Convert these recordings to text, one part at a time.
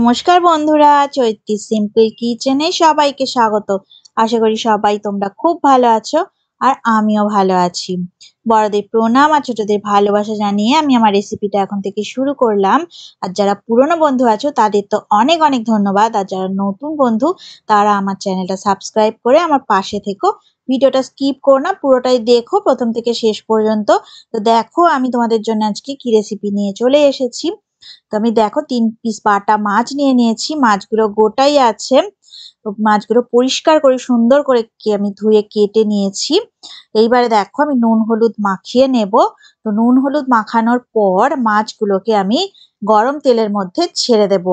নমস্কার বন্ধুরা, চৈত্রী সিম্পল কিচেনে সবাইকে স্বাগত। আশা করি সবাই তোমরা খুব ভালো আছো আর আমিও ভালো আছি। বড়দের প্রণাম আর ছোটদের ভালোবাসা জানিয়ে আমি আমার রেসিপিটা এখন থেকে শুরু করলাম। আর যারা পুরনো বন্ধু আছো তাদের তো অনেক অনেক ধন্যবাদ, আর যারা নতুন বন্ধু তারা আমার চ্যানেলটা সাবস্ক্রাইব করে আমার পাশে থেকো। ভিডিওটা স্কিপ করো না, পুরোটাই দেখো প্রথম থেকে শেষ পর্যন্ত। তো দেখো আমি তোমাদের জন্য আজকে কি রেসিপি নিয়ে চলে এসেছি। তো আমি দেখো 3 পিস বাটা মাছ নিয়ে নিয়েছি। মাছগুলো গোটাই আছে। তো মাছগুলো পরিষ্কার করে সুন্দর করে আমি ধুয়ে কেটে নিয়েছি। এইবারে দেখো আমি নুন হলুদ মাখিয়ে নেব। তো নুন হলুদ মাখানোর পর মাছগুলোকে আমি গরম তেলের মধ্যে ছেড়ে দেব।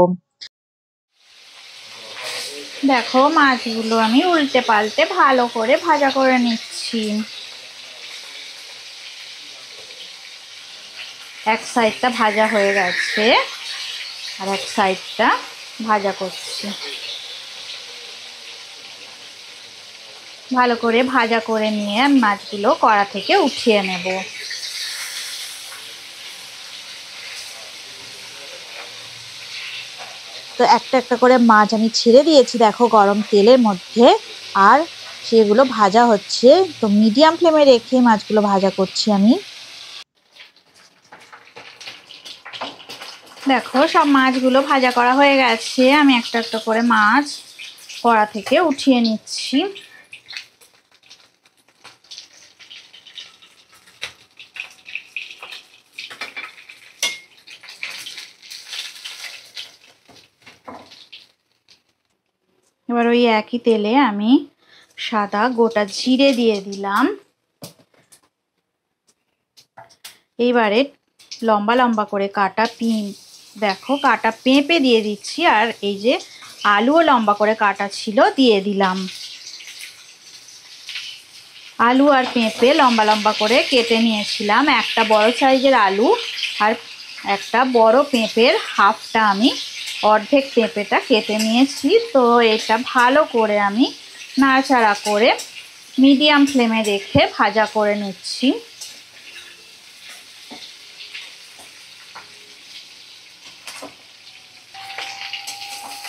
দেখো মাছগুলো আমি উল্টে পাল্টে ভালো করে ভাজা করে নিচ্ছি। এক সাইডটা ভাজা হয়ে গেছে আর এক সাইডটা ভাজা করছি। ভালো করে ভাজা করে নিয়ে মাছগুলো কড়া থেকে উঠিয়ে নেব। তো একটা একটা করে মাছ আমি ছেড়ে দিয়েছি দেখো গরম তেলের মধ্যে, আর সেগুলো ভাজা হচ্ছে। তো মিডিয়াম ফ্লেমে রেখে মাছগুলো ভাজা করছি আমি। দেখো সব মাছগুলো ভাজা করা হয়ে গেছে। আমি একটা একটা করে মাছ কড়া থেকে উঠিয়ে নিচ্ছি। এবার ওই একই তেলে আমি সাদা গোটা জিরে দিয়ে দিলাম। এইবারে লম্বা লম্বা করে কাটা দেখো কাটা পেঁপে দিয়ে দিচ্ছি, আর এই যে আলুও লম্বা করে কাটা ছিল দিয়ে দিলাম। আলু আর পেঁপে লম্বা লম্বা করে কেটে নিয়েছিলাম। একটা বড় সাইজের আলু আর একটা বড় পেঁপের হাফটা আমি অর্ধেক পেঁপেটা কেটে নিয়েছি। তো এটা ভালো করে আমি নাড়াচাড়া করে মিডিয়াম ফ্লেমে রেখে ভাজা করে নিচ্ছি।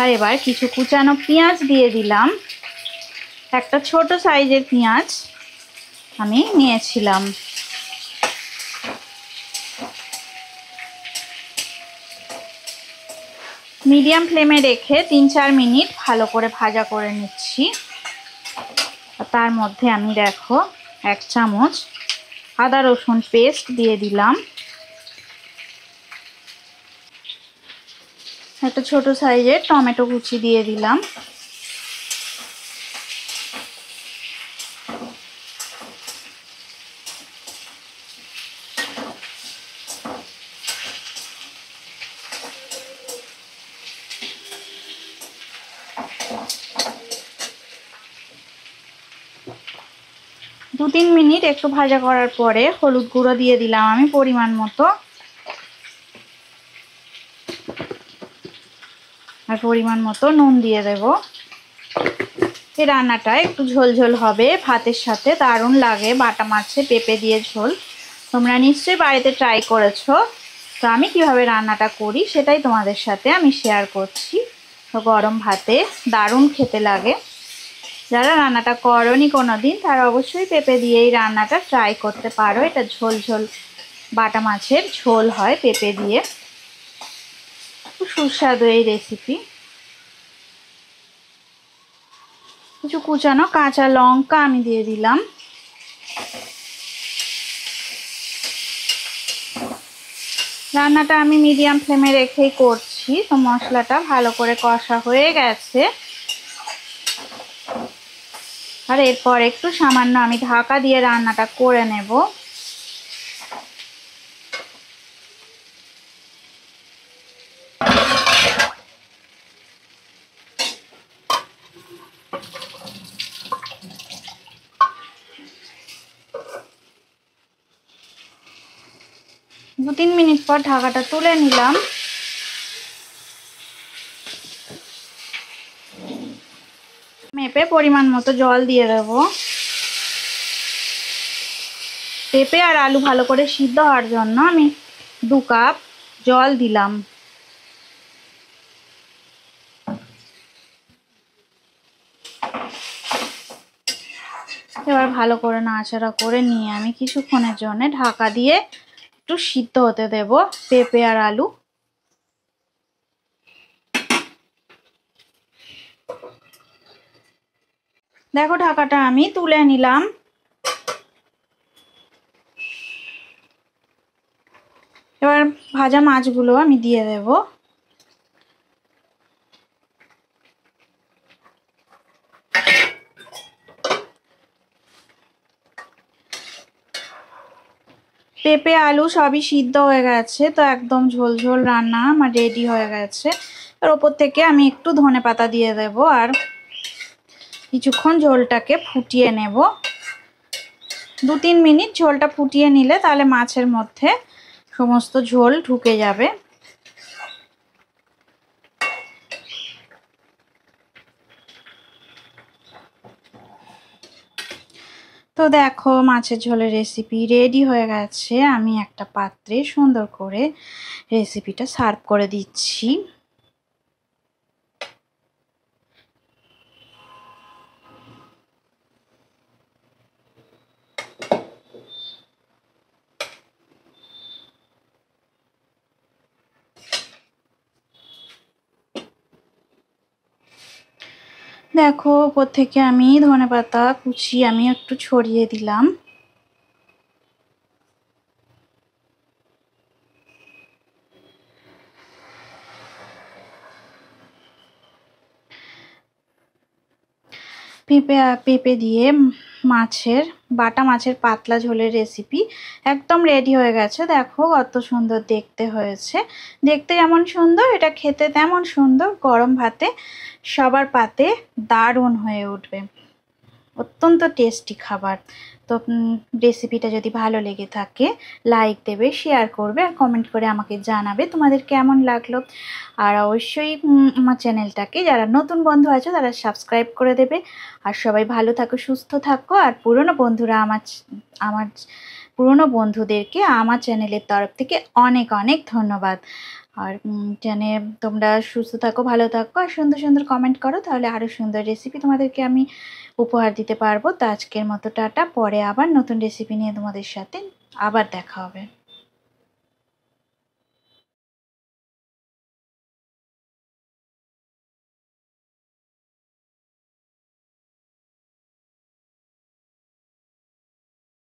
আর এবার কিছু কুচানো পেঁয়াজ দিয়ে দিলাম। একটা ছোট সাইজের পেঁয়াজ আমি নিয়েছিলাম। মিডিয়াম ফ্লেমে রেখে 3-4 মিনিট ভালো করে ভাজা করে নিচ্ছি। তার মধ্যে আমি দেখো 1 চামচ আদা রসুন পেস্ট দিয়ে দিলাম। একটা ছোট সাইজের টমেটো কুচি দিয়ে দিলাম। দু 3 মিনিট একটু ভাজা করার পরে হলুদ গুঁড়ো দিয়ে দিলাম আমি পরিমাণ মতো, আর পরিমাণ মতো নুন দিয়ে দেব। এই রান্নাটা একটু ঝোল ঝোল হবে, ভাতের সাথে দারুণ লাগে। বাটা মাছে পেঁপে দিয়ে ঝোল তোমরা নিশ্চয়ই বাড়িতে ট্রাই করেছো। তো আমি কিভাবে রান্নাটা করি সেটাই তোমাদের সাথে আমি শেয়ার করছি। তো গরম ভাতে দারুণ খেতে লাগে। যারা রান্নাটা করোনি কোনোদিন তারা অবশ্যই পেঁপে দিয়ে এই রান্নাটা ট্রাই করতে পারো। এটা ঝোল ঝোল বাটা মাছের ঝোল হয় পেঁপে দিয়ে, খুব সুস্বাদু এই রেসিপি। কিছু কুচানো কাঁচা লঙ্কা আমি দিয়ে দিলাম। রান্নাটা আমি মিডিয়াম ফ্লেমে রেখেই করছি। তো মশলাটা ভালো করে কষা হয়ে গেছে, আর এরপর একটু সামান্য আমি ঢাকা দিয়ে রান্নাটা করে নেব। দু 3 মিনিট পর ঢাকাটা তুলে নিলাম। মেপে পরিমাণ মতো জল দিয়ে দেব। পেঁপে আর আলু ভালো করে সিদ্ধ হওয়ার জন্য আমি 2 কাপ জল দিলাম। ভালো করে নাড়াচাড়া করে নিয়ে আমি কিছুক্ষণের জন্য ঢাকা দিয়ে একটু সিদ্ধ হতে দেব পেঁপে আর আলু। দেখো ঢাকাটা আমি তুলে নিলাম। এবার ভাজা মাছগুলো আমি দিয়ে দেব। পেঁপে আলু সবই সিদ্ধ হয়ে গেছে, তো একদম ঝোল ঝোল রান্না আমার রেডি হয়ে গেছে। এর ওপর থেকে আমি একটু ধনেপাতা দিয়ে দেব আর কিছুক্ষণ ঝোলটাকে ফুটিয়ে নেব। 2-3 মিনিট ঝোলটা ফুটিয়ে নিলে তাহলে মাছের মধ্যে সমস্ত ঝোল ঢুকে যাবে। তো দেখো মাছের ঝোলের রেসিপি রেডি হয়ে গেছে। আমি একটা পাত্রে সুন্দর করে রেসিপিটা সার্ভ করে দিচ্ছি। দেখো ওপর থেকে আমি ধনেপাতা কুচি আমি একটু ছড়িয়ে দিলাম। পেঁপে দিয়ে বাটা মাছের পাতলা ঝোলের রেসিপি একদম রেডি হয়ে গেছে। দেখো কত সুন্দর দেখতে হয়েছে। দেখতে যেমন সুন্দর এটা খেতে তেমন সুন্দর। গরম ভাতে সবার পাতে দারুণ হয়ে উঠবে। অত্যন্ত টেস্টি খাবার। তো রেসিপিটা যদি ভালো লেগে থাকে লাইক দেবে, শেয়ার করবে আর কমেন্ট করে আমাকে জানাবে তোমাদের কেমন লাগলো। আর অবশ্যই আমার চ্যানেলটাকে যারা নতুন বন্ধু আছে তারা সাবস্ক্রাইব করে দেবে। আর সবাই ভালো থাকো, সুস্থ থাকো। আর পুরনো বন্ধুরা আমার পুরনো বন্ধুদেরকে আমার চ্যানেলের তরফ থেকে অনেক অনেক ধন্যবাদ। আর তোমরা সুস্থ থাকো, ভালো থাকো আর সুন্দর সুন্দর কমেন্ট করো, তাহলে আরও সুন্দর রেসিপি তোমাদেরকে আমি উপহার দিতে পারবো। তো আজকের মতো টাটা। পরে আবার নতুন রেসিপি নিয়ে তোমাদের সাথে আবার দেখা হবে।